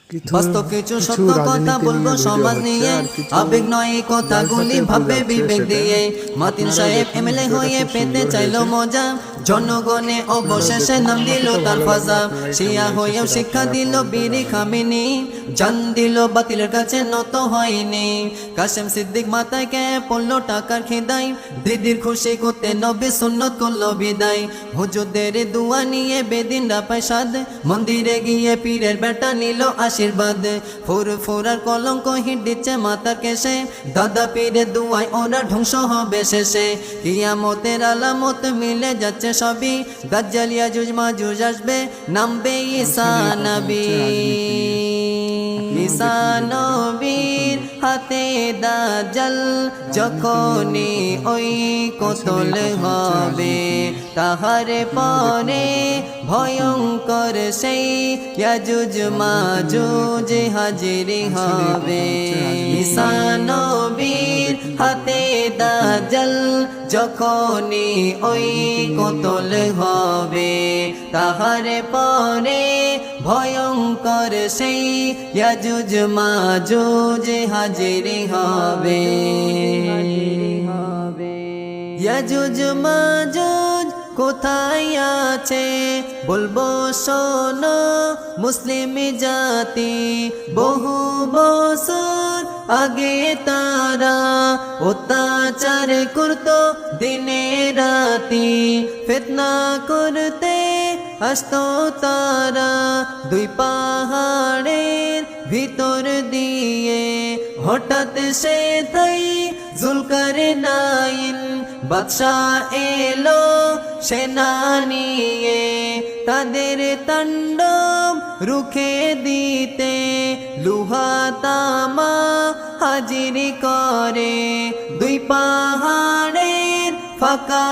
বাস্তব কিছু সত্য কথা বলবো সমাজ নিয়ে, আবেগ নয় এই কথাগুলি ভাববে বিবেক দিয়ে। মাতিন সাহেব এমএলএ হয়ে পেতে চাইলো মজা, জনগণে অবশেষে নাম দিল তার ফাজা। শিয়া হয়েও শিক্ষা দিল বিড়ি খামিনি, জান দিল বাতিলের কাছে নত হয়নি। কাশেম সিদ্দিক মাথায় কে পড়লো টাকার খিদাই, দিদির খুশি করতে নবী সুন্নত করলো বিদায়। হুজুরদের দুয়া নিয়ে বেদিনরা পায় সাদ, মন্দিরে গিয়ে পীরের বেটা নিল আশীর্বাদ। ফুরফুরার কলঙ্ক হিট দিচ্ছে মাতার কেশে, দাদা পীরের দুয়ায় ওরা ধ্বংস হবে শেষে। কিয়ামতের আলামত মিলে যাচ্ছে সবই, দাজ্জাল ইয়াজুজ মাজুজ আসবে, নামবে ঈসা নবী। ঈসা নবীর হাতে দাজ্জাল যখনই ওই কতল হবে, তাহার পরে ভয়ঙ্কর সেই ইয়াজুজ মাজুজ হাজির হবে। ঈসা নবীর হাতে দাজ্জাল যখনই ওই কতল হবে, তাহার পরে ভয়ঙ্কর সেই ইয়াজুজ মাজুজ হাজির হবে। ইয়াজুজ মাজুজ কোথায় আছে বলবো শোনো, মুসলিম জাতি বহু বছর আগে তারা অত্যাচার করতো দিনে রাতি, ফিতনা করতে আসতো তারা দুই পাহাড়ের ভিতর দিয়ে। হঠাৎ সে তাই জুলকারনাইন বাদশাহ এলো সেনা নিয়ে, তাদের তাণ্ডব রুখে দিতে লুহা তামা হাজির করে দুই পাহাড়ের ফাঁকা